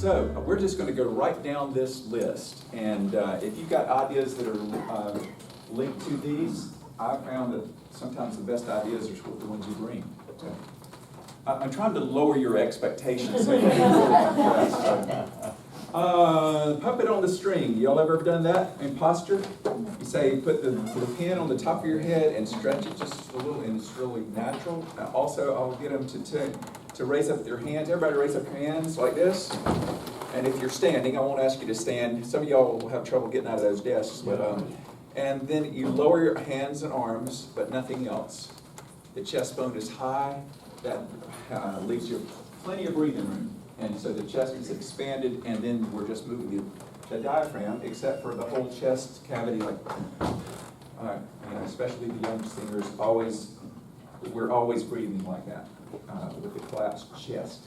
So we're just going to go right down this list, and if you've got ideas that are linked to these, I found that sometimes the best ideas are the ones you bring. I'm trying to lower your expectations. So puppet on the string. Y'all ever done that in posture? You say put the pen on the top of your head and stretch it just a little, and it's really natural. Also, I'll get them to raise up their hands. Everybody raise up your hands like this. And if you're standing, I won't ask you to stand. Some of y'all will have trouble getting out of those desks. But and then you lower your hands and arms, but nothing else. The chest bone is high. That leaves you plenty of breathing room. And so the chest is expanded, and then we're just moving the diaphragm, except for the whole chest cavity, like, especially the young singers, we're always breathing like that, with the collapsed chest.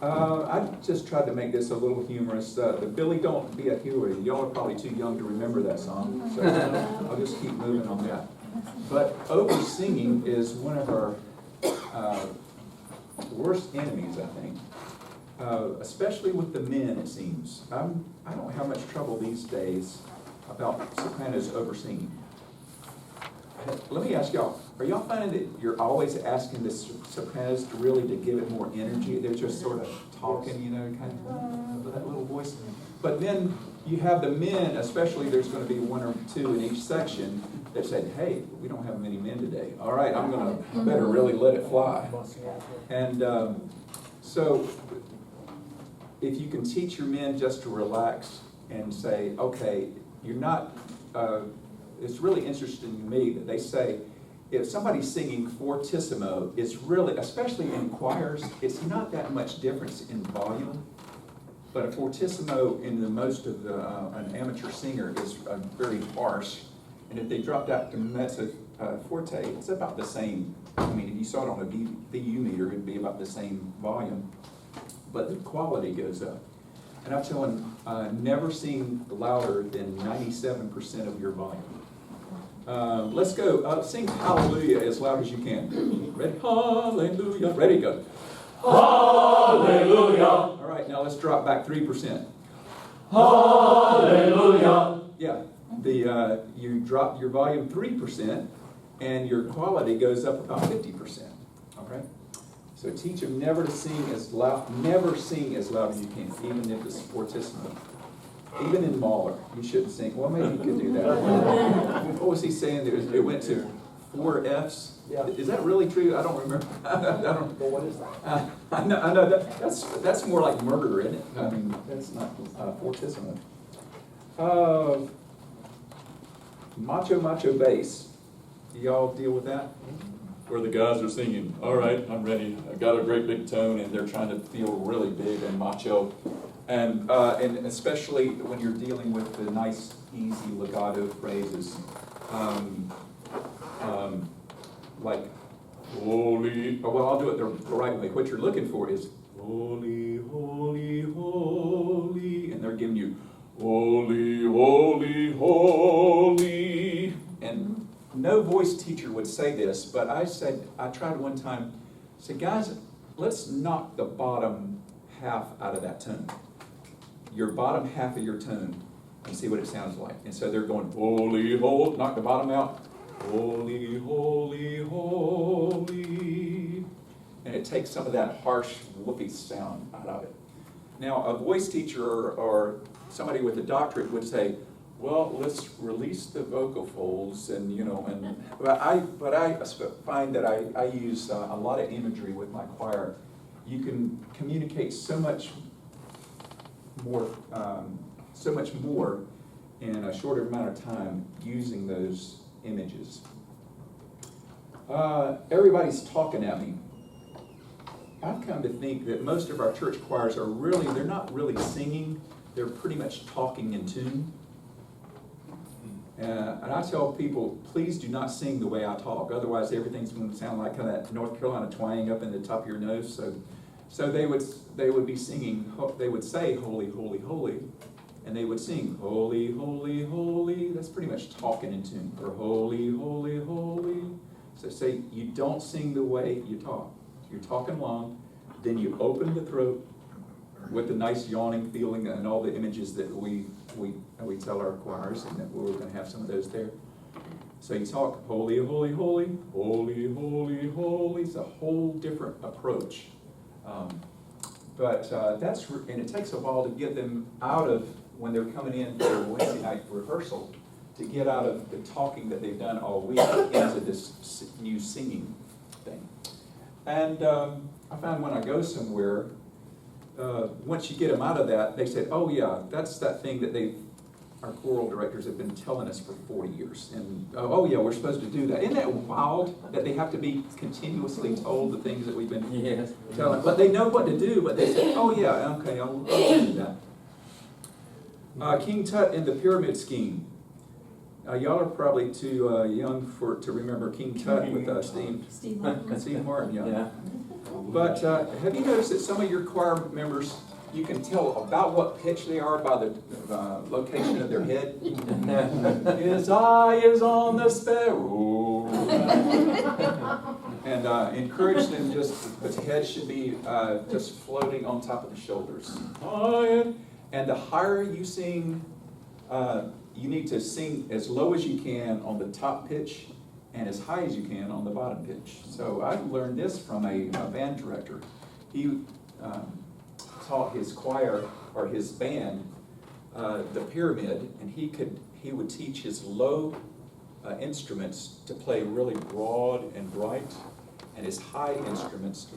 I just tried to make this a little humorous. The Billy Don't Be a Hero, y'all are probably too young to remember that song, so I'll just keep moving on that. But over-singing is one of our worst enemies, I think. Especially with the men, it seems. I don't have much trouble these days about sopranos over-singing. Let me ask y'all, are y'all finding that you're always asking the sopranos to give it more energy? They're just sort of talking, kind of with that little voice. But then you have the men, especially there's going to be one or two in each section, that said, hey, we don't have many men today. All right, I better really let it fly. And so if you can teach your men just to relax and say, okay, you're not, it's really interesting to me that they say, if somebody's singing fortissimo, it's really, especially in choirs, it's not that much difference in volume. But a fortissimo in the most of an amateur singer is very harsh. And if they dropped out to mezzo forte, it's about the same. I mean, if you saw it on a VU meter, it'd be about the same volume. But the quality goes up. And I'm telling, never sing louder than 97% of your volume. Let's go. Sing Hallelujah as loud as you can. Ready? Hallelujah. Ready, go. Hallelujah. All right, now let's drop back 3%. Hallelujah. Yeah. You drop your volume 3%, and your quality goes up about 50%. All right. So teach them never to sing as loud. Never sing as loud as you can, even if it's fortissimo. Even in Mahler, you shouldn't sing. Well, maybe you could do that. What was he saying? It went to 4 Fs. Yeah. Is that really true? I don't remember. But what is that? I know that's more like murder, isn't it? I mean, that's not fortissimo. Macho bass. Do y'all deal with that? Where the guys are singing, all right, I'm ready, I got a great big tone, and they're trying to feel really big and macho. And especially when you're dealing with the nice, easy legato phrases. Like, holy, well, I'll do it the right way. What you're looking for is, holy, holy, holy, and they're giving you, holy, holy, holy. And no voice teacher would say this, but I tried one time, I said, guys, let's knock the bottom half out of that tone. Your bottom half of your tone, and see what it sounds like. And so they're going, holy, holy, knock the bottom out. Holy, holy, holy. And it takes some of that harsh, whoopy sound out of it. Now, a voice teacher or somebody with a doctorate would say, well, let's release the vocal folds, and but I find that I use a lot of imagery with my choir. You can communicate so much more in a shorter amount of time using those images. Everybody's talking at me. I've come to think that most of our church choirs they're not really singing, they're pretty much talking in tune. And I tell people, please do not sing the way I talk, otherwise everything's going to sound like kind of that North Carolina twang up in the top of your nose. So they would be singing, they would say holy, holy, holy, and they would sing holy, holy, holy. That's pretty much talking in tune. Or holy, holy, holy. So say you don't sing the way you talk. You're talking long, then you open the throat, with the nice yawning feeling and all the images that we tell our choirs, and that we're going to have some of those there. So you talk holy, holy, holy, holy, holy, holy. It's a whole different approach. And it takes a while to get them out of, when they're coming in for Wednesday night rehearsal, to get out of the talking that they've done all week into this new singing thing. And I found when I go somewhere, once you get them out of that, they said, oh yeah, that's that thing that our choral directors have been telling us for 40 years. And oh yeah, we're supposed to do that. Isn't that wild that they have to be continuously told the things that we've been telling? But they know what to do, but they say, oh yeah, okay, I'll do that. King Tut in the Pyramid Scheme. Y'all are probably too young to remember King Tut with Steve Martin. Yeah. But have you noticed that some of your choir members, you can tell about what pitch they are by the location of their head? His eye is on the sparrow. And encourage them, the head should be just floating on top of the shoulders. And the higher you sing, you need to sing as low as you can on the top pitch and as high as you can on the bottom pitch. So I learned this from a band director. He taught his choir or his band the pyramid, and he would teach his low instruments to play really broad and bright, and his high instruments to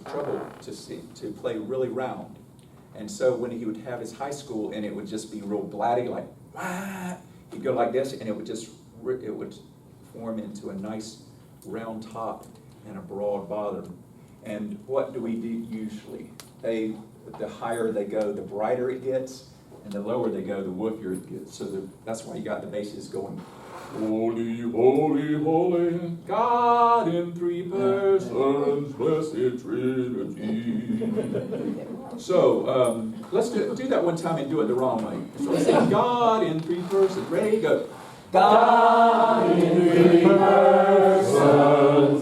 play really round. And so when he would have his high school, and it would just be real blatty, like wah, he'd go like this, and it would form into a nice round top and a broad bottom. And what do we do usually? The higher they go, the brighter it gets, and the lower they go, the woofier it gets. So that's why you got the basses going, holy, holy, holy, God in three persons, blessed Trinity. So let's do that one time and do it the wrong way. So let's say God in three persons. Ready? Go. God in three persons,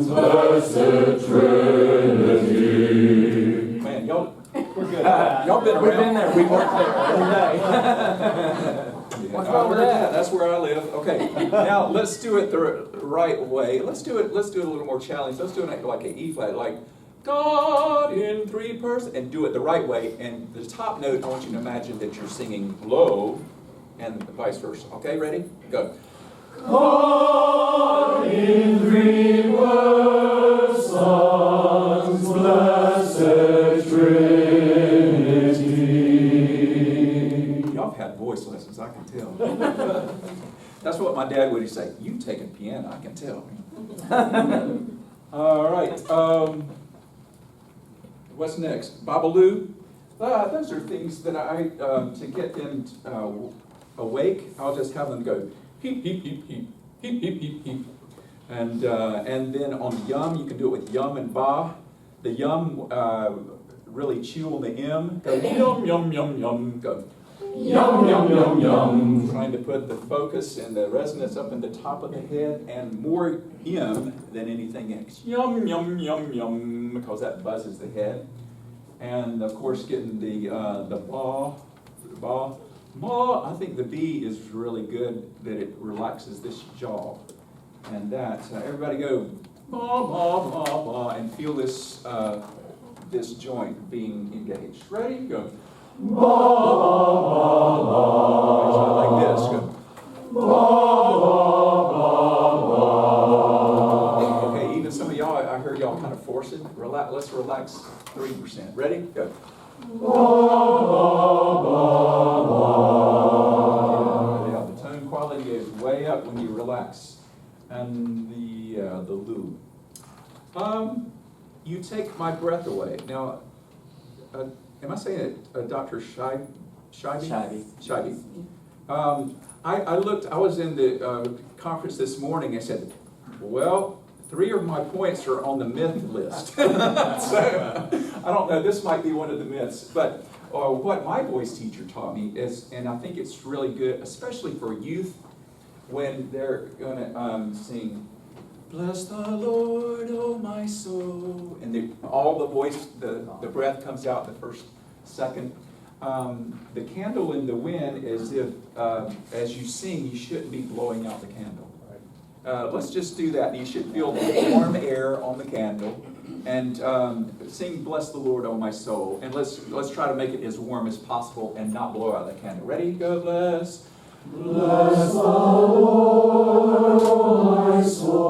blessed Trinity. Man, we're good. Y'all been around. We've been there. We worked there every day. What's wrong with that? That's where I live. Okay, now let's do it the right way. Let's do it a little more challenging. Let's do it like an E flat, like God in three persons, and do it the right way. And the top note, I want you to imagine that you're singing low, and vice versa. Okay, ready? Go. God in three persons, blessed Trinity. Y'all have had voice lessons, I can tell. That's what my dad would say. You take a piano, I can tell. All right. What's next? Babaloo. Those are things that to get them awake, I'll just have them go heep, heep, heep, heep, heep, heep, heep, heep. And then on yum, you can do it with yum and ba. The yum, really chew on the M. Go yum, yum, yum, yum. Go Yum, yum, yum, yum. Trying to put the focus and the resonance up in the top of the head, and more yum than anything else. Yum, yum, yum, yum, because that buzzes the head. And of course, getting the ba. I think the B is really good, that it relaxes this jaw. And that, everybody go ba, ba, ba, ba, and feel this this joint being engaged. Ready? Go. Ba, ba, ba, like this. Go. Okay, even some of y'all, I heard y'all kind of forcing. Let's relax 3%. Ready? Go. Yeah, the tone quality is way up when you relax. And the loo. You take my breath away. Now, am I saying it? Dr. Scheibe? Scheibe. I was in the conference this morning. I said, well, 3 of my points are on the myth list. So, I don't know, this might be one of the myths. But what my voice teacher taught me is, and I think it's really good, especially for youth, when they're going to sing, bless the Lord, oh my soul, and all the voice, the breath comes out the first second. The candle in the wind is if, as you sing, you shouldn't be blowing out the candle. Let's just do that. You should feel the warm air on the candle, and sing "Bless the Lord, O my soul." And let's try to make it as warm as possible and not blow out the candle. Ready? Go, bless. Bless the Lord, O my soul,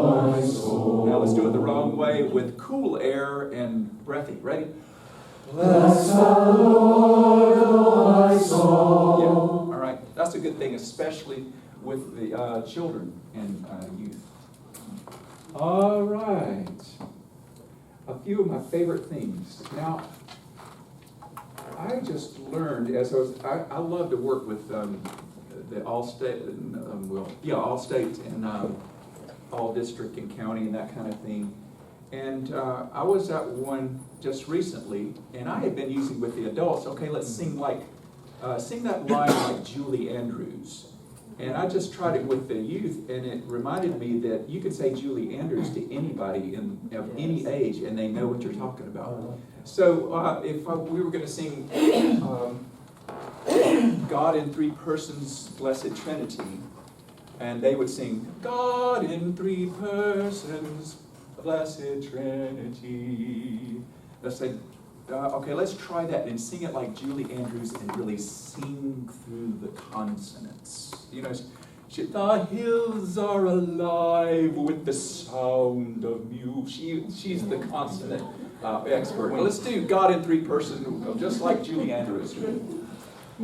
O my soul. Now let's do it the wrong way with cool air and breathy. Ready? Bless the Lord, O my soul. Yeah. All right. That's a good thing, especially with the children and youth. All right. A few of my favorite things. Now, I just learned as I love to work with the all state, all state and all district and county and that kind of thing. And I was at one just recently, and I had been using with the adults. Okay, let's sing that line like Julie Andrews. And I just tried it with the youth, and it reminded me that you could say Julie Andrews to anybody of any age, and they know what you're talking about. So if we were going to sing God in Three Persons, Blessed Trinity, and they would sing God in Three Persons, Blessed Trinity. Let's say, okay, let's try that and sing it like Julie Andrews and really sing through the consonants. You know, the hills are alive with the sound of music. She's the consonant expert. Well, let's do God in Three Persons, just like Julie Andrews.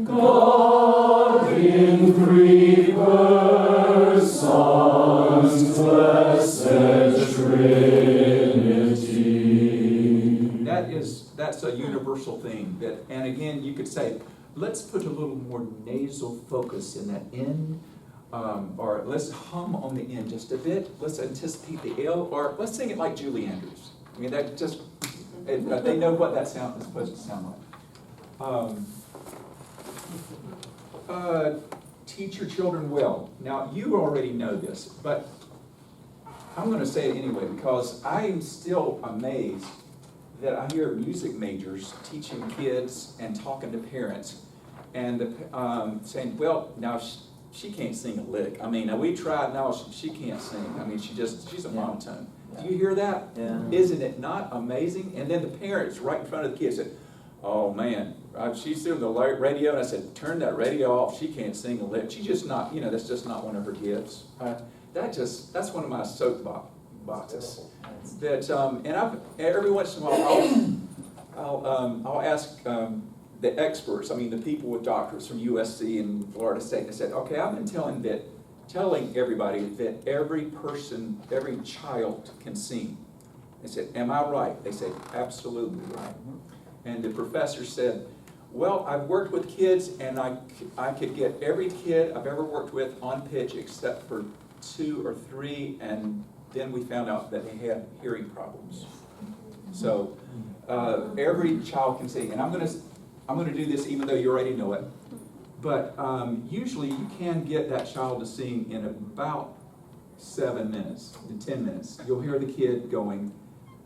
God in Three Persons, Blessed Trinity. That's a universal thing. And again, you could say, let's put a little more nasal focus in that N, or let's hum on the N just a bit. Let's anticipate the L, or let's sing it like Julie Andrews. I mean, that just, they know what that sound is supposed to sound like. Teach your children well. Now, you already know this, but I'm going to say it anyway because I am still amazed that I hear music majors teaching kids and talking to parents and saying, well, now she can't sing a lick. I mean, we tried, now she can't sing. I mean, she's a monotone. Do you hear that? Yeah. Isn't it not amazing? And then the parents right in front of the kids said, oh man, she's doing the radio, and I said, turn that radio off. She can't sing a lick. She's just not, that's just not one of her gifts. That's one of my soapboxes. That and every once in a while I'll ask the experts. I mean, the people with doctorates from USC and Florida State. They said, okay, I've been telling everybody that every child can sing. They said, am I right? They said, absolutely right. And the professor said, well, I've worked with kids, and I could get every kid I've ever worked with on pitch except for 2 or 3, and then we found out that they had hearing problems. So every child can sing, and I'm going to do this even though you already know it. But usually you can get that child to sing in about 7 minutes, in 10 minutes. You'll hear the kid going,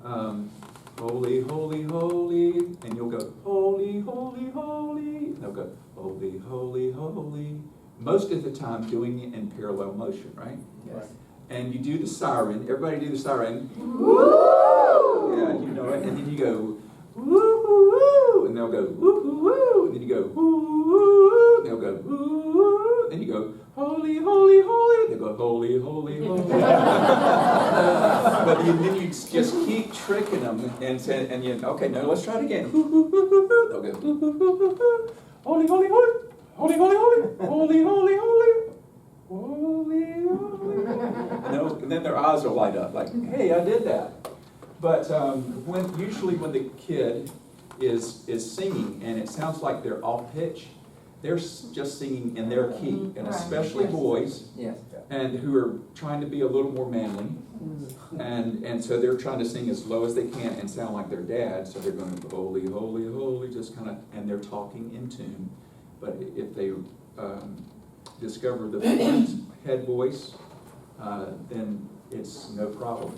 holy, holy, holy, and you'll go, holy, holy, holy, and they'll go, holy, holy, holy. Most of the time doing it in parallel motion, right? Yes. And you do the siren, everybody do the siren. Woo! Yeah, you know it, and then you go, woo, woo, woo, and they'll go, woo, woo, woo, and then you go, woo, woo, woo, and they'll go, woo, woo, and then you go, holy, holy, holy, they'll go, holy, holy, holy. But then you just keep tricking them and say, and you, okay, now let's try it again. They'll go, holy, holy, holy, holy, holy, holy, holy, holy, holy, holy, holy. And then their eyes will light up, like, hey, I did that. But usually when the kid is singing and it sounds like they're off pitch, they're just singing in their key, and especially boys, Yes. and who are trying to be a little more manly, and so they're trying to sing as low as they can and sound like their dad, so they're going holy, holy, holy, just kind of, and they're talking in tune. But if they discover the head voice, then it's no problem.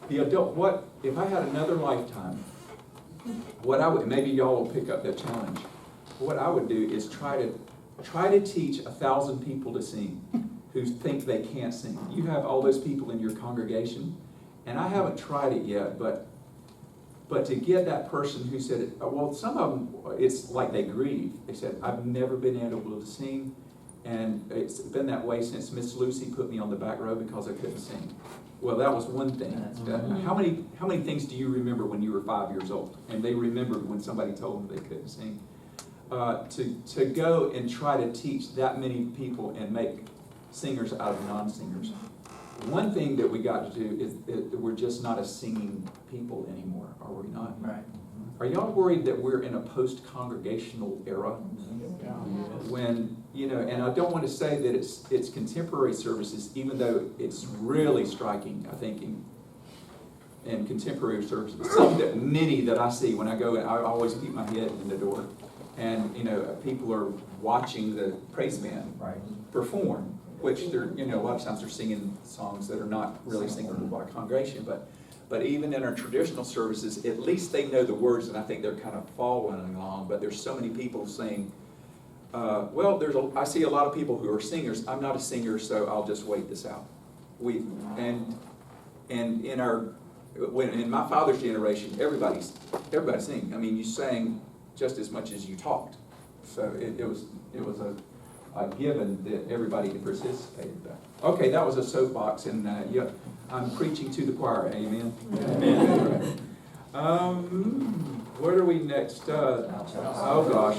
The adult, if I had another lifetime, what I would, maybe y'all will pick up that challenge. What I would do is try to teach 1,000 people to sing who think they can't sing. You have all those people in your congregation, and I haven't tried it yet, but to get that person who said, well, some of them, it's like they grieve. They said, I've never been able to sing, and it's been that way since Miss Lucy put me on the back row because I couldn't sing. Well, that was one thing. How many things do you remember when you were 5 years old? And they remembered when somebody told them they couldn't sing. To go and try to teach that many people and make singers out of non-singers. One thing that we got to do is we're just not a singing people anymore, are we not? Right. Are y'all worried that we're in a post-congregational era? When, and I don't want to say that it's contemporary services, even though it's really striking, I think, in contemporary services. Some that many that I see when I go, and I always keep my head in the door, and people are watching the praise band perform, which they're, a lot of times they're singing songs that are not really singable by congregation, but even in our traditional services, at least they know the words, and I think they're kind of following along. But there's so many people saying, I see a lot of people who are singers. I'm not a singer, so I'll just wait this out. And in my father's generation, everybody sing. I mean, you sang just as much as you talked. So it was a given that everybody participated. Okay, that was a soapbox, and I'm preaching to the choir. Amen. Where are we next? Oh gosh,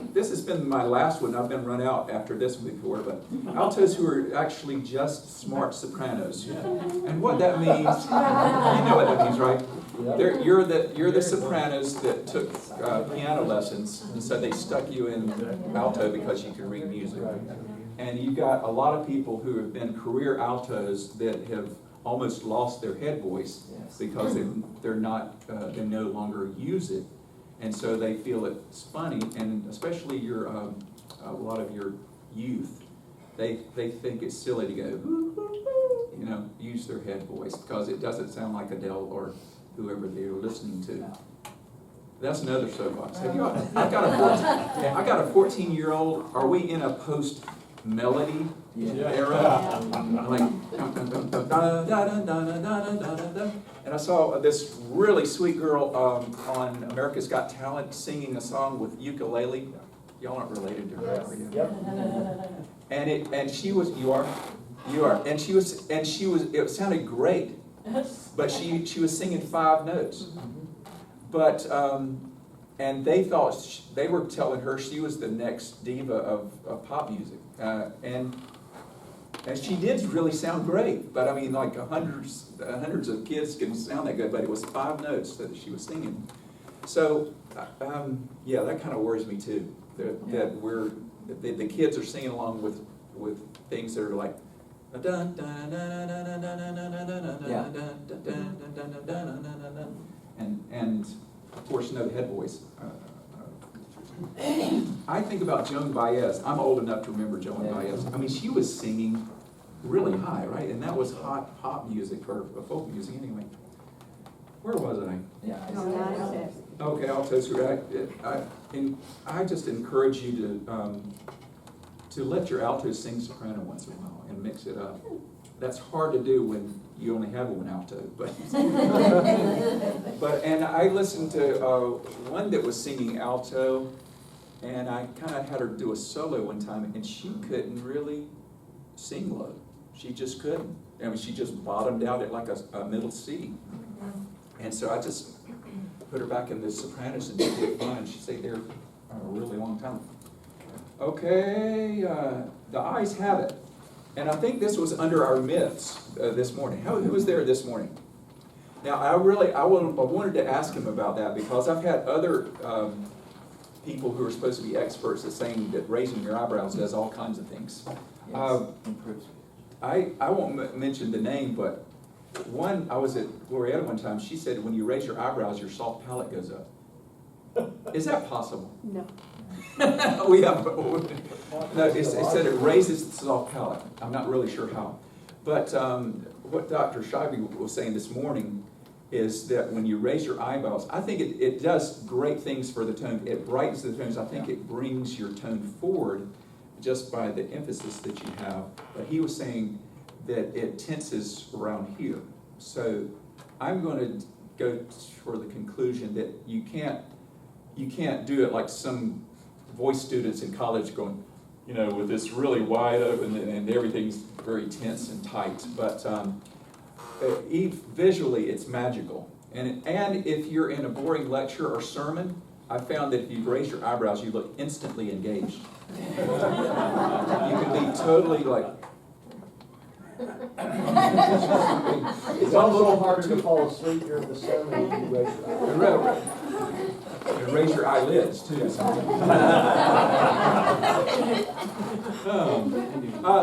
this has been my last one. I've been run out after this one before, but altos who are actually just smart sopranos, and what that means, you know what that means, right? You're the sopranos that took piano lessons, and so they stuck you in alto because you can read music. And you've got a lot of people who have been career altos that have almost lost their head voice because they no longer use it, and so they feel it's funny. And especially a lot of your youth, they think it's silly to go, use their head voice because it doesn't sound like Adele or whoever they're listening to. That's another soapbox. I got a 14-year-old. Are we in a post-melody era? And I saw this really sweet girl on America's Got Talent singing a song with ukulele. Y'all aren't related to her, are you? Yep. And she was. You are. And she was. It sounded great. But she was singing 5 notes, but and they thought they were telling her she was the next diva of pop music, and she did really sound great. But I mean, like hundreds of kids can sound that good, but it was 5 notes that she was singing. So that kind of worries me too. That the kids are singing along with things that are like. And of course, no head voice. I think about Joan Baez. I'm old enough to remember Joan Baez. I mean, she was singing really high, right? And that was hot pop music or folk music anyway. Where was I? Okay, altos. I just encourage you to let your altos sing soprano once in a while and mix it up. That's hard to do when you only have one alto, and I listened to one that was singing alto, and I kind of had her do a solo one time, and she couldn't really sing low. She just couldn't. I mean, she just bottomed out at like a middle C. And so I just put her back in the sopranos and did it fun, and she stayed there a really long time. Okay, the ayes have it. And I think this was under our myths this morning. Who was there this morning? Now, I wanted to ask him about that because I've had other people who are supposed to be experts at saying that raising your eyebrows does all kinds of things. Improves. I won't mention the name, but I was at Glorietta one time. She said when you raise your eyebrows, your soft palate goes up. Is that possible? No. It said it raises the soft palate. I'm not really sure how. But what Dr. Scheibe was saying this morning is that when you raise your eyebrows, I think it does great things for the tone. It brightens the tones. I think it brings your tone forward just by the emphasis that you have. But he was saying that it tenses around here. So I'm going to go for the conclusion that you can't do it like some voice students in college going, you know, with this really wide open and everything's very tense and tight. But visually, it's magical. And if you're in a boring lecture or sermon, I found that if you raise your eyebrows, you look instantly engaged. You can be totally like. It's a little harder to fall asleep during the sermon when you raise your eyes. And raise your eyelids too.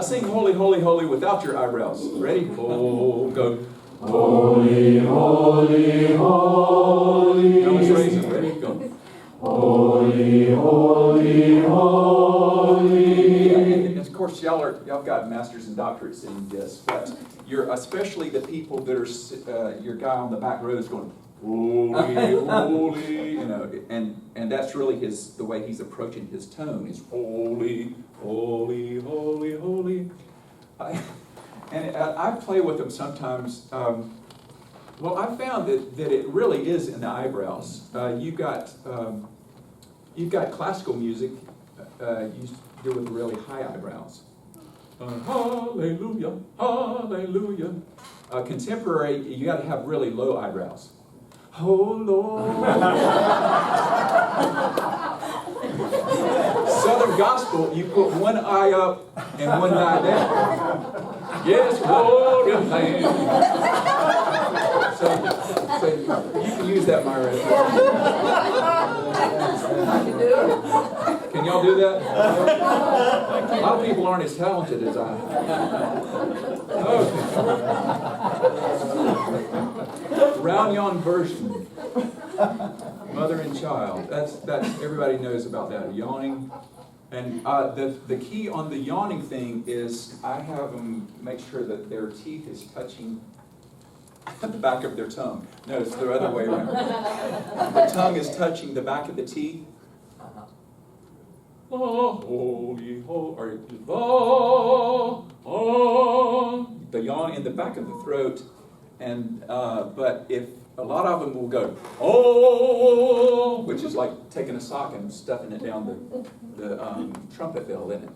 Sing "Holy, Holy, Holy" without your eyebrows. Ready? Oh, go. Holy, holy, holy. Now let's raise it. Ready? Go. Holy, holy, holy. And of course, y'all got masters and doctorates in this, but you're especially the people that are your guy on the back row is going holy, holy, you know, and that's really the way he's approaching his tone is holy, holy, holy, holy. And I play with them sometimes. Well, I found that it really is in the eyebrows. You've got classical music. You do with really high eyebrows. Hallelujah, hallelujah. Contemporary, you got to have really low eyebrows. Oh Lord. Southern gospel, you put one eye up and one eye down. Yes, Lord and Lamb. So you can use that, Myra. I can do it. Can y'all do that? A lot of people aren't as talented as I am. Okay. Round yawn version. Mother and child. That's everybody knows about that. Yawning. And the key on the yawning thing is I have them make sure that their teeth is touching the back of their tongue. No, it's the other way around. The tongue is touching the back of the teeth. Holy, holy, the yawn in the back of the throat, and but if a lot of them will go oh, which is like taking a sock and stuffing it down the trumpet bell in it.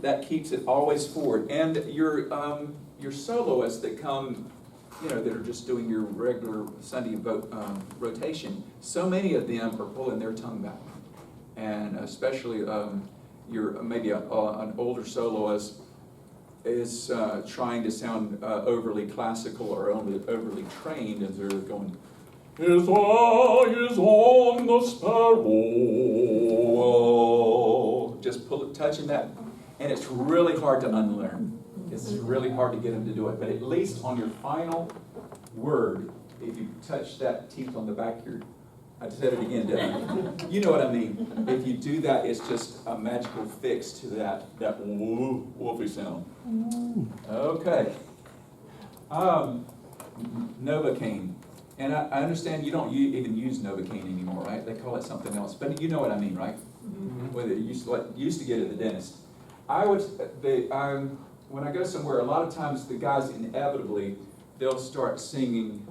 That keeps it always forward. And your soloists that come, you know, that are just doing your regular Sunday rotation, so many of them are pulling their tongue back. And especially you're maybe an older soloist is trying to sound overly classical or overly trained, and they're going, his eye is on the sparrow. Just touching that, and it's really hard to unlearn. It's really hard to get them to do it. But at least on your final word, if you touch that teeth on the back of your, I said it again, didn't I? You know what I mean. If you do that, it's just a magical fix to that woo, woofy sound. Okay. Novocaine. And I understand you don't even use Novocaine anymore, right? They call it something else. But you know what I mean, right? Whether you used to get at the dentist. When I go somewhere, a lot of times the guys inevitably, they'll start singing,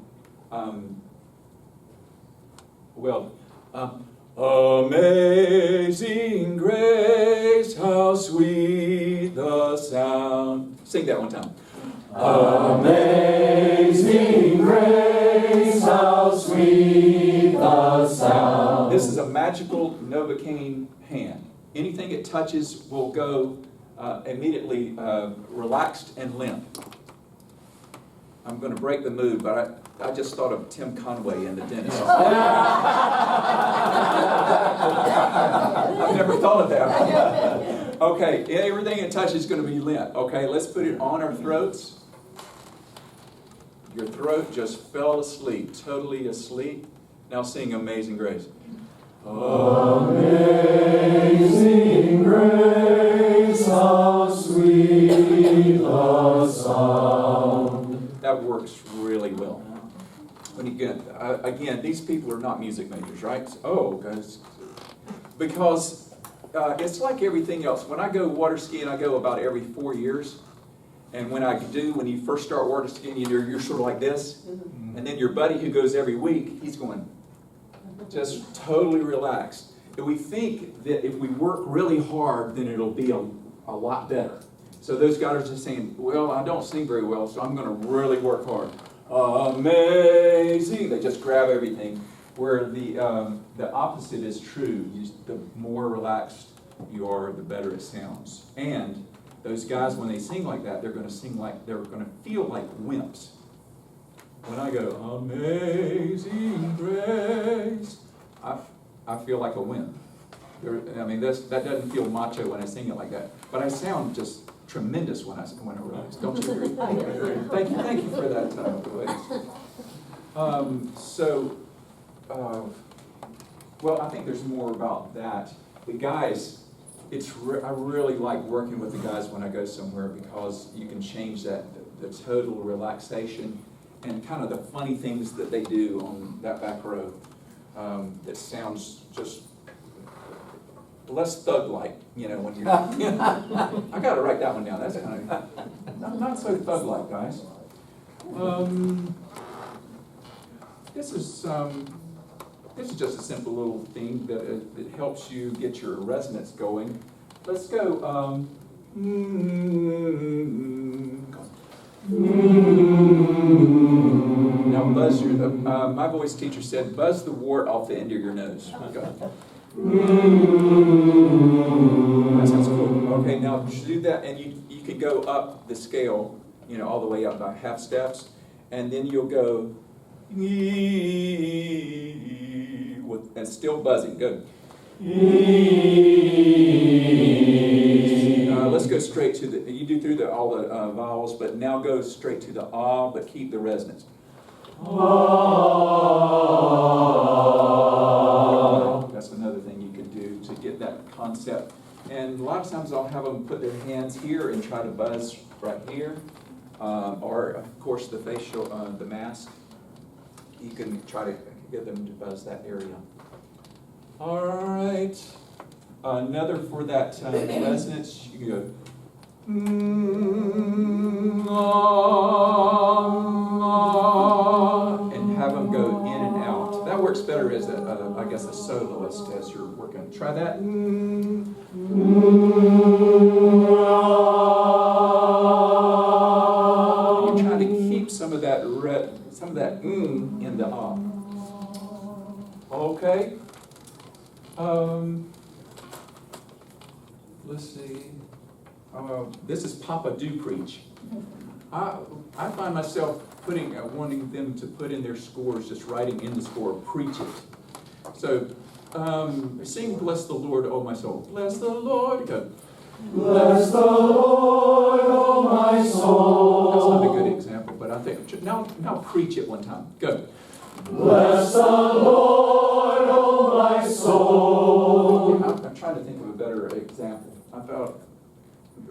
Amazing grace, how sweet the sound. Sing that one time. Amazing grace, how sweet the sound. This is a magical Novocaine hand. Anything it touches will go immediately relaxed and limp. I'm going to break the mood, but I just thought of Tim Conway and the dentist. I've never thought of that. Okay, everything it touches is going to be limp. Okay, let's put it on our throats. Your throat just fell asleep, totally asleep. Now sing Amazing Grace. Amazing grace, how sweet the sound. That works really well. when you get, again, these people are not music majors, right? Oh, guys, because it's like everything else. When I go water skiing, I go about every 4 years. And when you first start water skiing, you're sort of like this. And then your buddy who goes every week, he's going just totally relaxed. And we think that if we work really hard, then it'll be a lot better. So those guys are just saying, well, I don't sing very well, so I'm going to really work hard. Amazing! They just grab everything. Where the opposite is true. The more relaxed you are, the better it sounds. And those guys, when they sing like that, they're going to feel like wimps. When I go, Amazing Grace, I feel like a wimp. That doesn't feel macho when I sing it like that. But I sound just tremendous when I relax. Don't you agree? Thank you for that, well, I think there's more about that. The guys, I really like working with the guys when I go somewhere because you can change the total relaxation and kind of the funny things that they do on that back row. That sounds just less thug-like, when you're... I got to write that one down. That's kind of not so thug-like, guys. This is just a simple little thing that it helps you get your resonance going. Let's go. Now buzz my voice teacher said, buzz the wart off the end of your nose. Go. That sounds cool. Okay, now do that, and you can go up the scale, all the way up by half steps, and then you'll go, and still buzzing. Good. Let's go straight to you do through all the vowels, but now go straight to the ah, but keep the resonance. That's another thing you can do to get that concept. And a lot of times I'll have them put their hands here and try to buzz right here. Or, of course, the facial, the mask. You can try to get them to buzz that area. All right. Another for that resonance, you can go. And have them go in and out. That works better as a soloist as you're working. Try that. You're trying to keep some of that in the ah. Okay. Let's see. This is Papa Do Preach. I find myself wanting them to put in their scores, just writing in the score, preach it. So, sing Bless the Lord, O my soul. Bless the Lord. Go. Bless the Lord, O my soul. That's not a good example, but I think, now preach it one time. Go. Bless the Lord, O my soul. I'm trying to think of a better example. I thought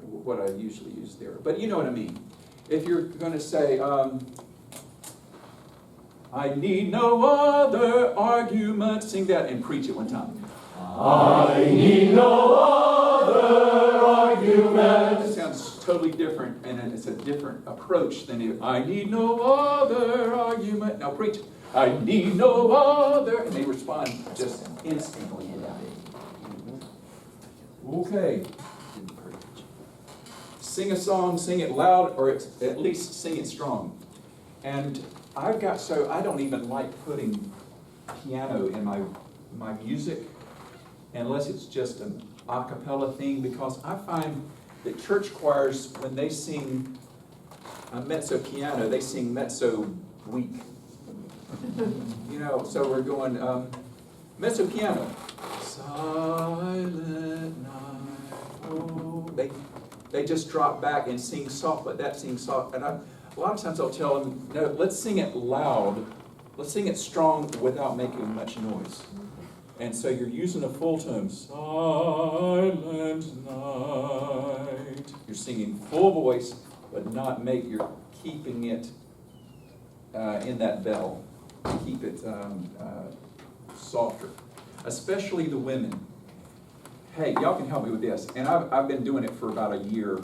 what I usually use there. But you know what I mean. If you're going to say, I need no other argument, sing that and preach it one time. I need no other argument. It sounds totally different, and it's a different approach than if I need no other argument. Now preach it. I need no other. And they respond just instantly. Okay. Sing a song, sing it loud, or at least sing it strong. And I don't even like putting piano in my music unless it's just an a cappella thing, because I find that church choirs, when they sing a mezzo piano, they sing mezzo weak. So we're going mezzo piano. Silent night. Oh, they just drop back and sing soft, but that sings soft. And a lot of times I'll tell them, no, let's sing it loud. Let's sing it strong without making much noise. And so you're using a full tone. Silent night. You're singing full voice, but you're keeping it in that bell. keep it softer, especially the women. Hey, y'all can help me with this, and I've been doing it for about a year.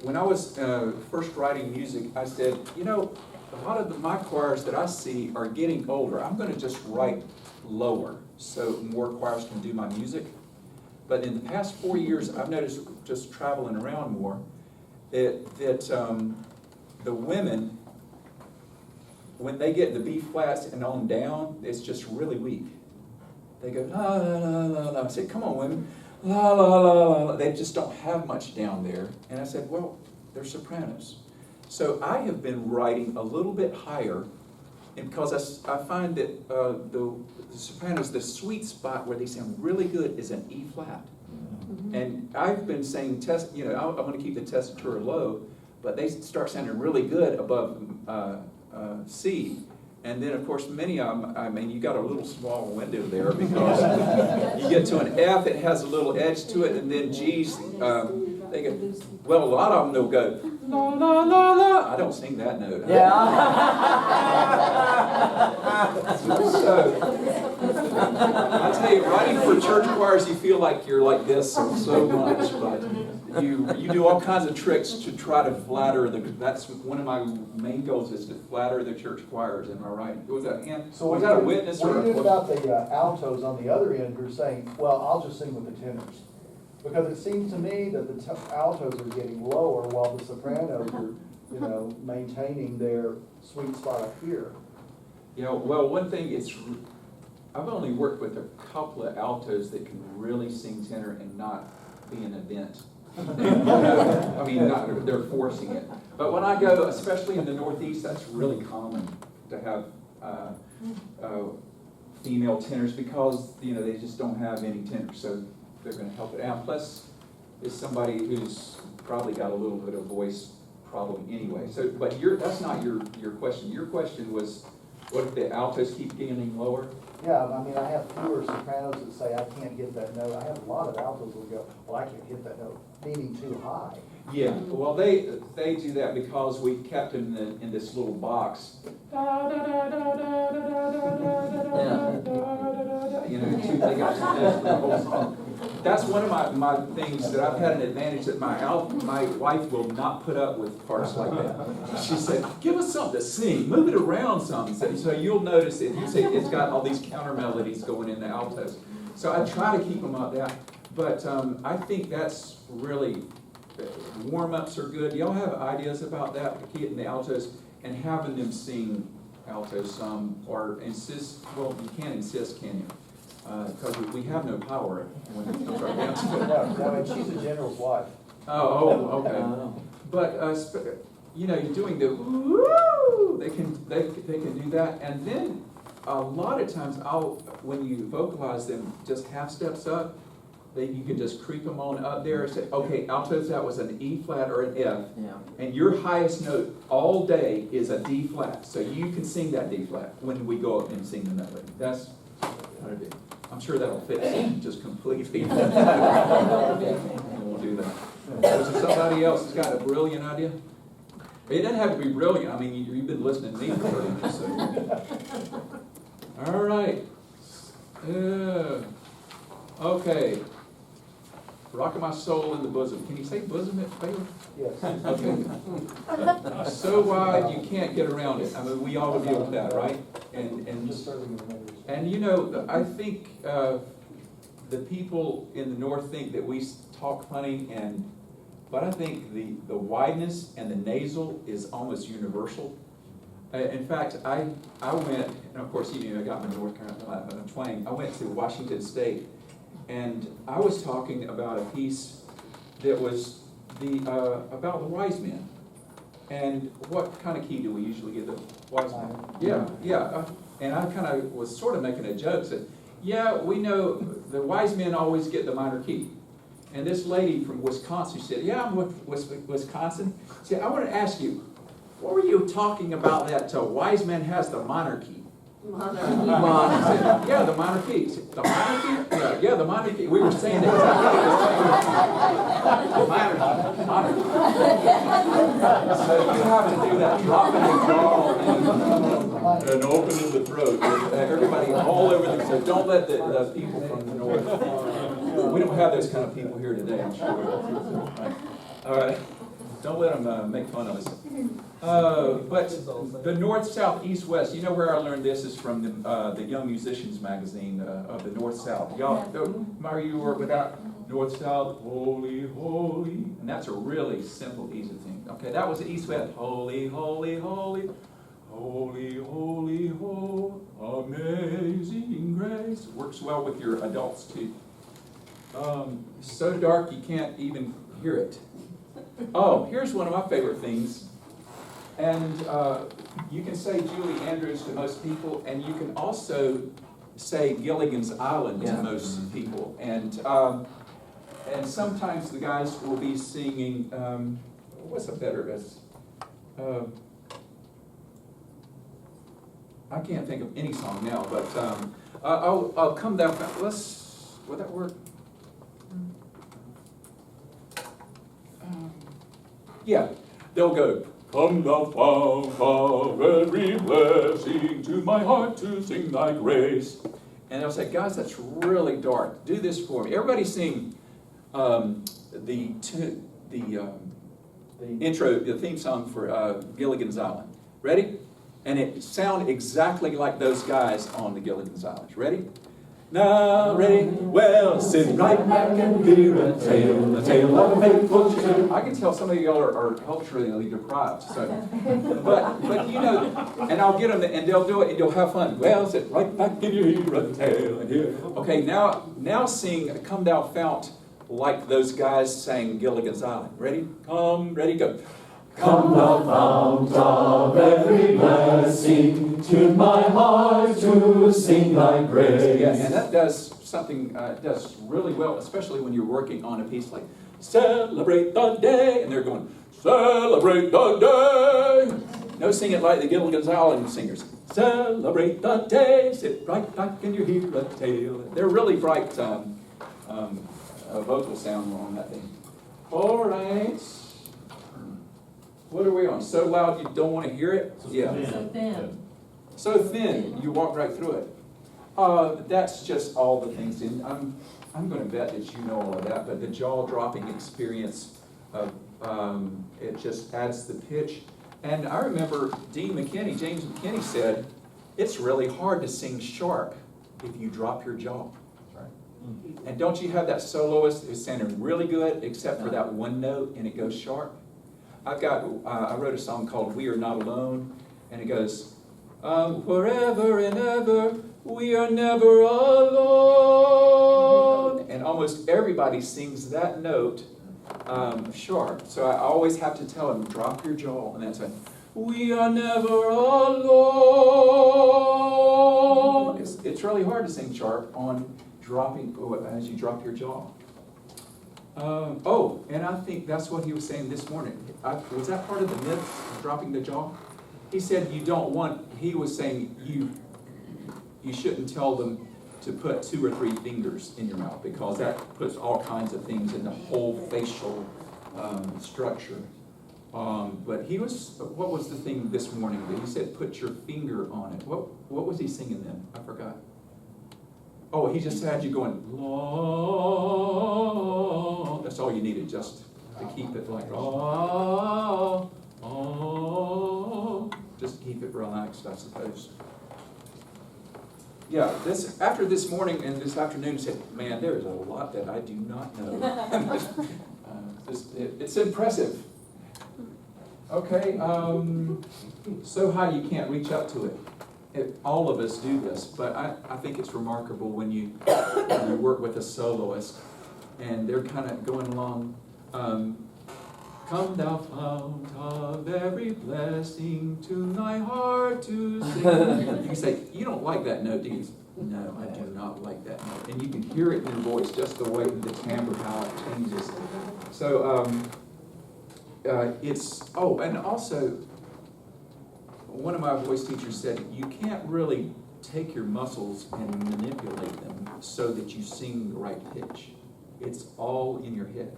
When I was first writing music, I said, you know, a lot of my choirs that I see are getting older. I'm going to just write lower so more choirs can do my music. But in the past 4 years, I've noticed, just traveling around more, that the women, when they get the B flats and on down, it's just really weak. They go, la, la, la, la, la. I said, come on, women. La, la, la, la, la. They just don't have much down there. And I said, well, they're sopranos. So I have been writing a little bit higher, and because I find that the sopranos, the sweet spot where they sound really good is an E flat. And I've been saying, I'm going to keep the tessitura low, but they start sounding really good above C. And then, of course, many of them, I mean, you got a little small window there because you get to an F, it has a little edge to it, and then G's, they go, well, a lot of them, they'll go, la, la, la, la. I don't sing that note. Yeah. So, I tell you, writing for church choirs, you feel like you're like this so much, but you do all kinds of tricks to try to flatter that's one of my main goals, is to flatter the church choirs. Am I right? Was that him? So was that a witness what or do you do about the altos on the other end who are saying, well, I'll just sing with the tenors? Because it seems to me that the altos are getting lower while the sopranos are, maintaining their sweet spot up here. Yeah, well, one thing I've only worked with a couple of altos that can really sing tenor and not be an event. I mean, they're forcing it. But when I go, especially in the Northeast, that's really common to have female tenors because, they just don't have any tenors. So they're going to help it out. Plus, it's somebody who's probably got a little bit of voice problem anyway. So, but that's not your question. Your question was, what if the altos keep getting lower? Yeah, I mean, I have fewer sopranos that say, I can't get that note. I have a lot of altos that go, well, I can't hit that note, meaning too high. Yeah, well, they do that because we kept them in this little box. They got the whole song. That's one of my things that I've had an advantage that my wife will not put up with parts like that. She said, give us something to sing, move it around some. So you'll notice that you say it's got all these counter melodies going in the altos. So I try to keep them up that, but I think that's really, warm-ups are good. Do y'all have ideas about that, getting the altos and having them sing altos some, or insist, well, you can't insist, can you? Because we have no power when it comes right down to it. No, and she's a general's wife. Oh, okay. But you're doing the woo. They can do that, and then a lot of times when you vocalize them just half steps up, you can just creep them on up there and say, okay, altos, that was an E flat or an F, and your highest note all day is a D flat, so you can sing that D flat when we go up and sing the melody. That's what I do. I'm sure that'll fix it just completely. We won't do that. Is there somebody else that's got a brilliant idea? It doesn't have to be brilliant. I mean, you've been listening to me for 30 minutes. So. All right. Okay. Rocking my soul in the bosom. Can you say bosom at fail? Yes. Okay. So wide you can't get around it. I mean, we all deal with that, right? And Just serving in the And I think the people in the North think that we talk funny, but I think the wideness and the nasal is almost universal. In fact, I went, and of course, I got my North Carolina twang. I went to Washington State, and I was talking about a piece that was about the wise men. And what kind of key do we usually give the wise men? Yeah. And I kind of was sort of making a joke, said, yeah, we know the wise men always get the minor key. And this lady from Wisconsin said, yeah, I'm with Wisconsin. She said, I want to ask you, what were you talking about that wise man has the minor key? Yeah, the minor keys. The minor key? Yeah, the minor key. We were saying that. Minor key. So you have to do that dropping the jaw and opening the throat. Everybody all over the, so don't let the people from the north. We don't have those kind of people here today, I'm sure. All right. Don't let them make fun of us. But the north, south, east, west, you know where I learned this is from the Young Musicians magazine of the north, south. Y'all, are you work with that? North, south, holy, holy. And that's a really simple, easy thing. Okay, that was the east, west. Holy, holy, holy. Holy, holy, holy. Amazing grace. Works well with your adults too. So dark you can't even hear it. Oh, here's one of my favorite things. And you can say Julie Andrews to most people, and you can also say Gilligan's Island to most people. And sometimes the guys will be singing, what's a better, I can't think of any song now, but I'll come down, will that work? Yeah, they'll go, come thou fount of every blessing, to my heart to sing thy grace. And they'll say, guys, that's really dark. Do this for me. Everybody sing the intro, the theme song for Gilligan's Island. Ready? And it sound exactly like those guys on the Gilligan's Island. Ready? Now, ready? Well, sit right back and hear a tale of a faithful church. I can tell some of y'all are culturally deprived. So, but you know, and I'll get them, and they'll do it, and you'll have fun. Well, sit right back and hear a tale. And hear. Okay, now sing "Come Thou Fount" like those guys sang Gilligan's Island. Ready? Come, ready, go. Come thou fount of every blessing, tune my heart to sing thy grace. Yeah, and that does something, it does really well, especially when you're working on a piece like, celebrate the day, and they're going, celebrate the day. No, sing it like the Gilligan's Island singers. Celebrate the day, sit right back and you hear a tale. They're really bright vocal sound on that thing. All right. What are we on? So loud you don't want to hear it? Yeah. So thin. So thin, you walk right through it. That's just all the things. And I'm going to bet that you know all of that, but the jaw-dropping experience, it just adds the pitch. And I remember James McKinney said, it's really hard to sing sharp if you drop your jaw. And don't you have that soloist who's sounding really good, except for that one note, and it goes sharp? I wrote a song called We Are Not Alone, and it goes, forever and ever, we are never alone. And almost everybody sings that note sharp. So I always have to tell them, drop your jaw, and that's it. We are never alone. It's really hard to sing sharp on dropping, as you drop your jaw. And I think that's what he was saying this morning. Was that part of the myth, dropping the jaw? He said he was saying you shouldn't tell them to put 2 or 3 fingers in your mouth, because that puts all kinds of things in the whole facial structure. But what was the thing this morning that he said, put your finger on it? What was he singing then? I forgot. Oh, he just had you going, la. That's all you needed, just to keep it like, la, just keep it relaxed, I suppose. Yeah, after this morning and this afternoon, said, man, there is a lot that I do not know. It's impressive. Okay, so high you can't reach up to it. All of us do this, but I think it's remarkable when you work with a soloist and they're kind of going along, come thou fount of every blessing, tune thy heart to sing. You can say, you don't like that note, do you? No, I do not like that note. And you can hear it in your voice, just the way the timbre, how it changes. So and also, one of my voice teachers said, you can't really take your muscles and manipulate them so that you sing the right pitch. It's all in your head.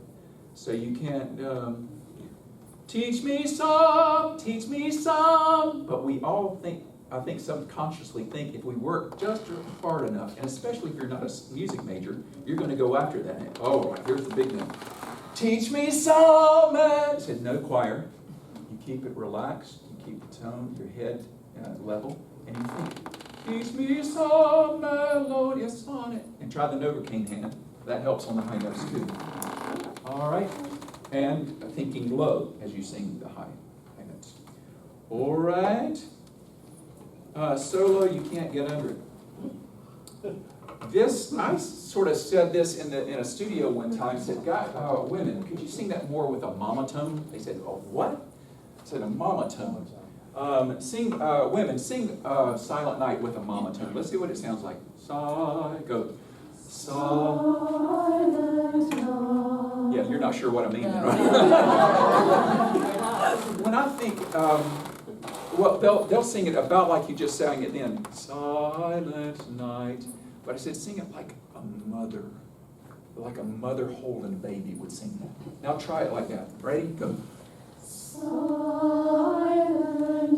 So you can't, teach me some, but we all think, I think subconsciously think if we work just hard enough, and especially if you're not a music major, you're going to go after that. Oh, here's the big one. Teach me some. I said, no choir. You keep it relaxed, you keep the tone, your head level, and you think, teach me some melodious sonnet. And try the Novocaine hand. That helps on the high notes too. All right. And thinking low as you sing the high notes. All right. Solo, you can't get under it. This, I sort of said this in a studio one time. Said, women, could you sing that more with a mama tone? They said, oh, what? I said, a mama tone. Women, sing Silent Night with a mama tone. Let's see what it sounds like. Go. Silent night. Yeah, you're not sure what I mean, right? When I think, well, they'll sing it about like you just sang it then. Silent night. But I said, sing it like a mother holding a baby would sing that. Now try it like that. Ready? Go. Silent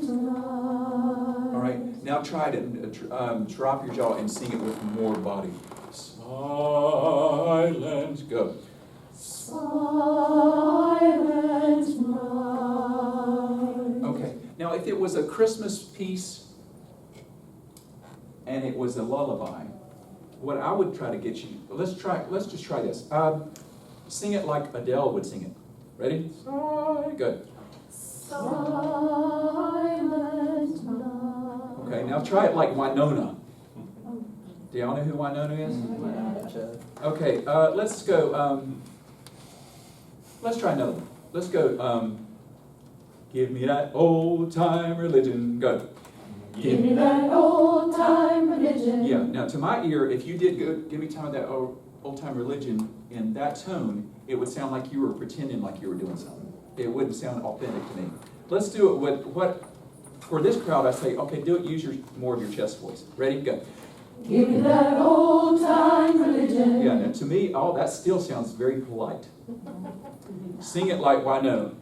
night. All right. Now try to drop your jaw and sing it with more body. Silent. Go. Silent night. Okay. Now, if it was a Christmas piece and it was a lullaby, what I would try to get you, let's just try this. Sing it like Adele would sing it. Ready? Good. Silent night. Okay, now try it like Winona. Do y'all know who Winona is? Okay, let's go, let's try another one. Let's go, give me that old time religion. Go. Give me that old time religion. Yeah, now to my ear, if you did go, give me time of that old time religion in that tone, it would sound like you were pretending like you were doing something. It wouldn't sound authentic to me. Let's do it with what, for this crowd, I say, okay, do it, use more of your chest voice. Ready? Go. Give me that old time religion. Yeah, now to me, all that still sounds very polite. Sing it like Winona.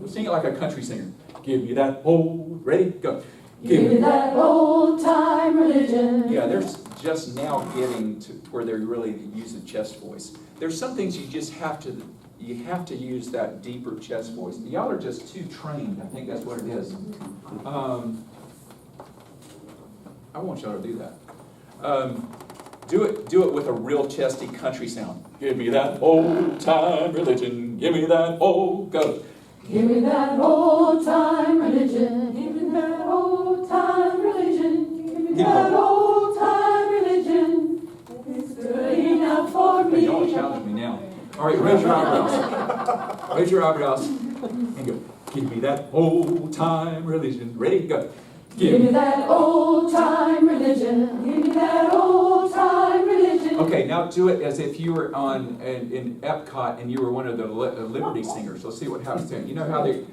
Sing it like a country singer. Give me that old, ready? Go. Give me that old time religion. Yeah, they're just now getting to where they're really using chest voice. There's some things you just have to use that deeper chest voice. Y'all are just too trained. I think that's what it is. I want y'all to do that. Do it with a real chesty country sound. Give me that old time religion. Give me that old, go. Give me that old time religion. Give me that old time religion. Give me that old time religion. It's good enough for Okay, me. y'all challenge me now. All right, raise your eyebrows. Raise your eyebrows and go. Give me that old time religion. Ready? Go. Give me that old time religion. Give me that old time religion. Okay, now do it as if you were in Epcot and you were one of the Liberty Singers. Let's see what happens there. You know how they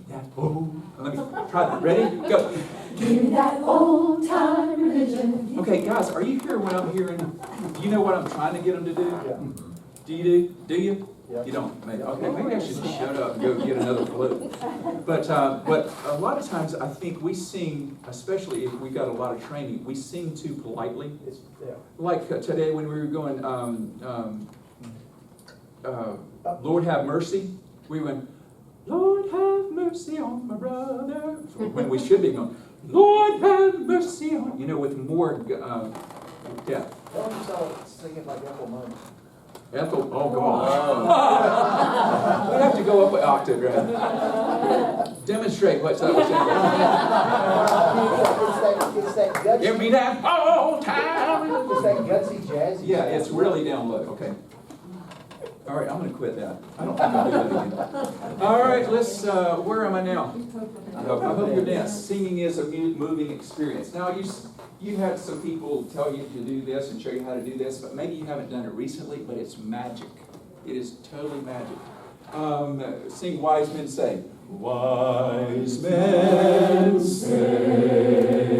that old. Let me try that. Ready? Go. Give me that old time religion. Okay, guys, are you hearing what I'm hearing? Do you know what I'm trying to get them to do? Yeah. Do you? Do you? Yeah. You don't? Maybe. Okay, maybe I should shut up and go get another flute. But a lot of times I think we sing, especially if we got a lot of training, we sing too politely. Yeah. Like today when we were going, Lord have mercy, we went, Lord have mercy on my brother. When we should be going, Lord have mercy on, with more depth. Why don't you start singing like Ethel Merman? Ethel, oh gosh. We have to go up an octave, right? Demonstrate what's up. It's that gutsy. Give me that old time. It's that gutsy jazzy. Yeah, it's really down low. Okay. All right, I'm going to quit that. I don't think I'll do that again. All right, let's, where am I now? I hope you're dance. Singing is a moving experience. Now, you had some people tell you to do this and show you how to do this, but maybe you haven't done it recently, but it's magic. It is totally magic. Sing Wise Men Say. Wise men say,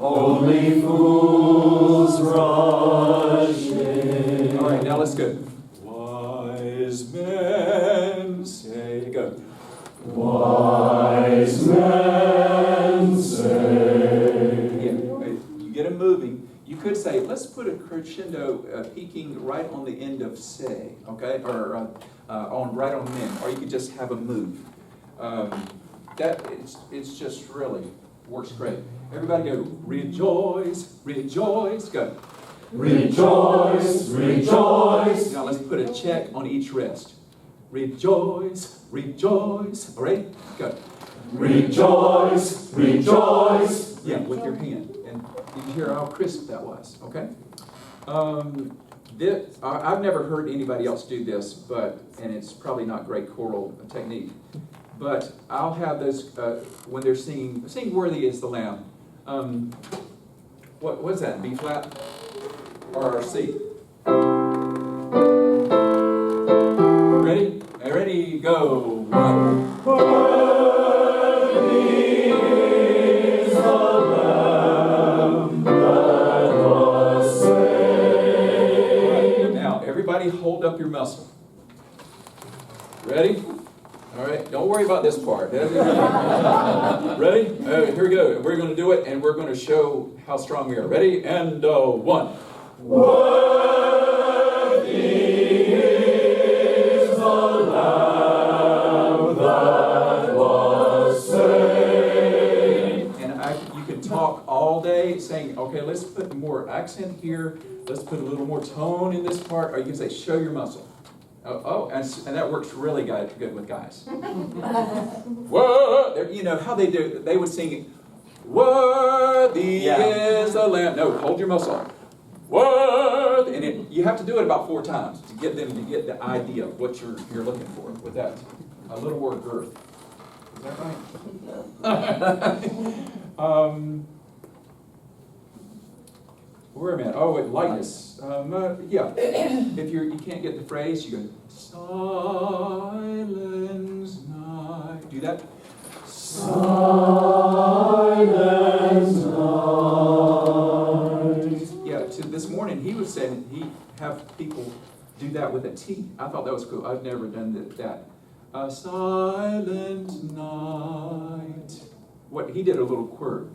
only fools rush in. All right, now let's go. Wise men say, go. Wise men say. Yeah, you get them moving. You could say, let's put a crescendo peaking right on the end of say, okay, or right on men, or you could just have them move. It's just really works great. Everybody go, rejoice, rejoice, go. Rejoice, rejoice. Now let's put a check on each wrist. Rejoice, rejoice. All right, go. Rejoice, rejoice. Yeah, with your hand. And you can hear how crisp that was, okay? I've never heard anybody else do this, and it's probably not great choral technique, but I'll have those, when they're singing Worthy is the Lamb. What's that, B flat or C? Ready? Ready, go. One. Worthy is the Lamb that was slain. Now, everybody hold up your muscle. Ready? All right, don't worry about this part. Ready? Here we go. We're going to do it, and we're going to show how strong we are. Ready? And one. Worthy is the Lamb that was slain. And you can talk all day saying, okay, let's put more accent here. Let's put a little more tone in this part. Or you can say, show your muscle. And that works really good with guys. Whoa! You know how they do? They would sing, "Worthy is the Lamb." No, hold your muscle. Worthy, and you have to do it about 4 times to get them to get the idea of what you're looking for with that. A little more girth. Is that right? Where am I at? Oh, wait, lightness. Yeah. If you can't get the phrase, you go, silence night. Do that. Silence night. Yeah, this morning he was saying he have people do that with a T. I thought that was cool. I've never done that. Silent night. What he did a little quirk.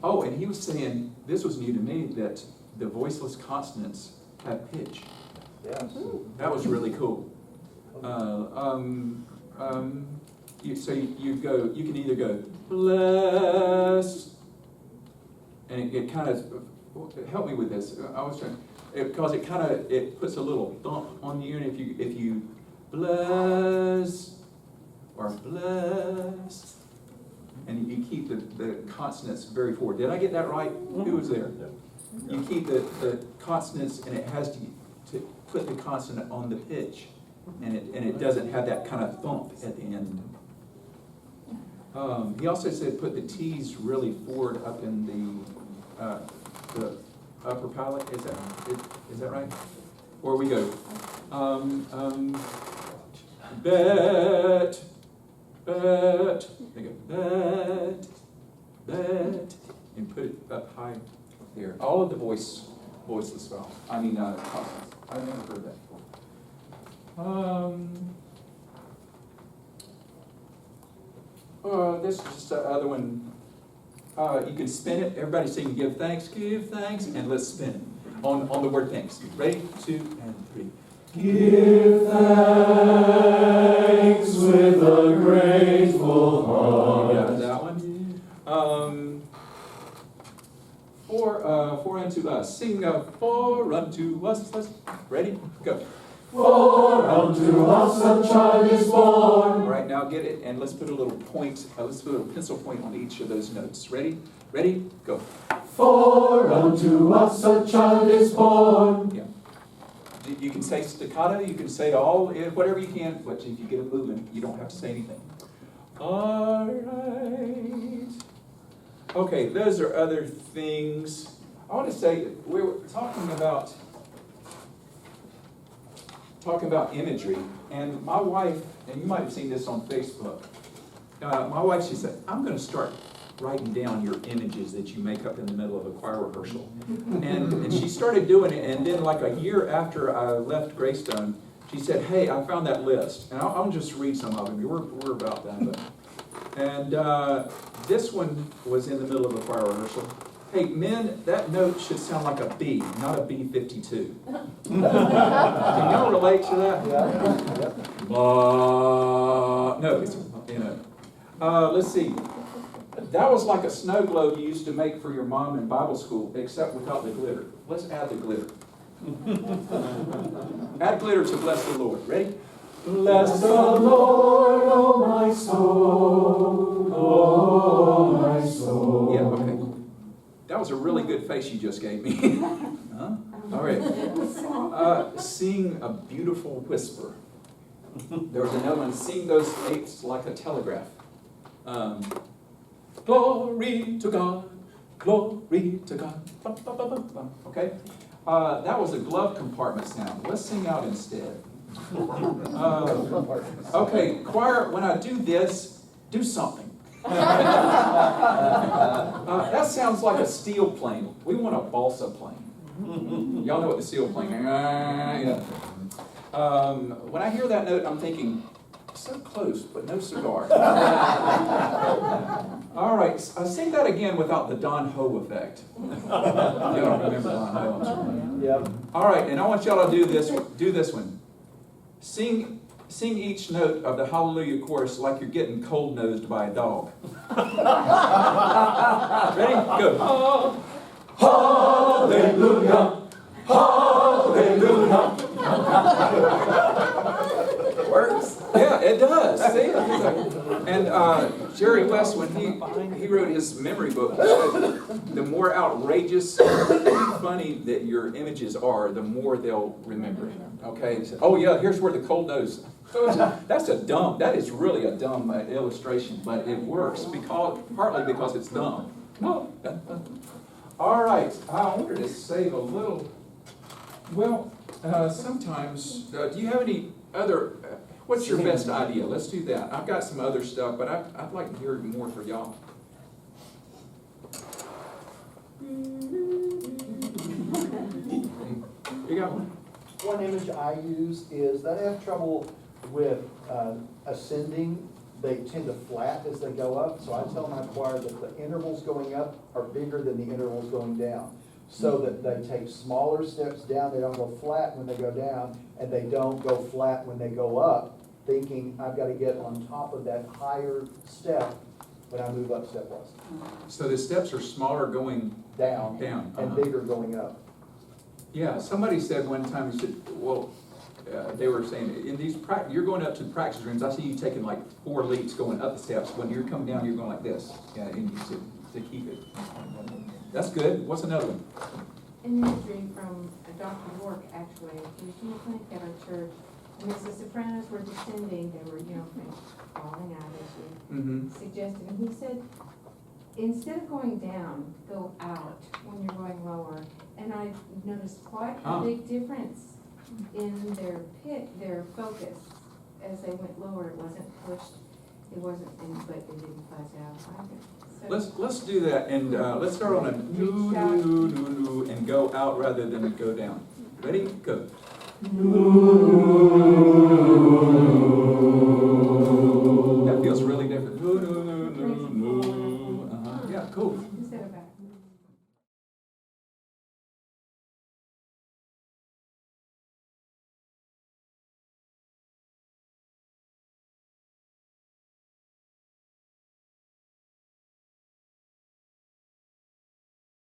Oh, and he was saying, this was new to me, that the voiceless consonants have pitch. Yes. That was really cool. You can either go, bless, and it kind of, help me with this. I was trying, because it puts a little thump on you, and if you bless, or bless, and you keep the consonants very forward. Did I get that right? Who was there? You keep the consonants, and it has to put the consonant on the pitch, and it doesn't have that kind of thump at the end. He also said put the T's really forward up in the upper palate. Is that right? Or we go bet. Bet, they go, bet, and put it up high there. All of the voiceless vowels. Consonants. I've never heard that before. This is just the other one. You can spin it. Everybody sing give thanks, and let's spin it on the word thanks. Ready? 2 and 3. Give thanks with a grateful heart. Yeah, that one. For unto us. Sing for unto us. Ready? Go. For unto us a child is born. All right, now get it, and let's put a little point. Let's put a pencil point on each of those notes. Ready? Ready? Go. For unto us a child is born. Yeah. You can say staccato, you can say all, whatever you can, but if you get it moving, you don't have to say anything. All right. Okay, those are other things. I want to say, we were talking about imagery, and my wife, and you might have seen this on Facebook, my wife, she said, I'm going to start writing down your images that you make up in the middle of a choir rehearsal. And she started doing it, and then like a year after I left Greystone, she said, hey, I found that list. And I'll just read some of them. We're about done. And this one was in the middle of a choir rehearsal. Hey, men, that note should sound like a B, not a B-52. Can y'all relate to that? Yeah. No, it's, let's see. That was like a snow globe you used to make for your mom in Bible school, except without the glitter. Let's add the glitter. Add glitter to bless the Lord. Ready? Bless the Lord, oh my soul, oh my soul. Yeah, okay. That was a really good face you just gave me. Huh? All right. Sing a beautiful whisper. There was another one. Sing those eights like a telegraph. Glory to God. Glory to God. Okay? That was a glove compartment sound. Let's sing out instead. Okay, choir, when I do this, do something. That sounds like a steel plane. We want a balsa plane. Y'all know what the steel plane is. When I hear that note, I'm thinking, so close, but no cigar. All right, sing that again without the Don Ho effect. Y'all don't remember Don Ho, I'm sure. Yep. All right, and I want y'all to do this one. Sing each note of the Hallelujah chorus like you're getting cold-nosed by a dog. Ready? Go. Hallelujah, hallelujah. Works. Yeah, it does. See? And Jerry West, when he wrote his memory book, he said, the more outrageous and funny that your images are, the more they'll remember. Okay? He said, oh yeah, here's where the cold nose. So that is really a dumb illustration, but it works partly because it's dumb. No. All right, I wanted to save a little. Well, sometimes, do you have any other? What's your best idea? Let's do that. I've got some other stuff, but I'd like to hear more for y'all. You got one? One image I use is that I have trouble with ascending. They tend to flat as they go up, so I tell my choir that the intervals going up are bigger than the intervals going down, so that they take smaller steps down. They don't go flat when they go down, and they don't go flat when they go up, thinking I've got to get on top of that higher step when I move up stepwise. So the steps are smaller going Down. And bigger going up. Yeah, somebody said one time, he said, well, they were saying, in these you're going up to the practice rooms, I see you taking like 4 leaps going up the steps. When you're coming down, you're going like this. Yeah, and to keep it. That's good. What's another one? An imagery from Dr. York, actually. He was in a clinic at our church, and as the sopranos were descending, they were, kind of falling out, as you suggested. And he said, instead of going down, go out when you're going lower. And I noticed quite a big difference in their focus as they went lower. It wasn't pushed, but it didn't fuzz out either. So Let's do that, and let's start on a no, and go out rather than go down. Ready? Go.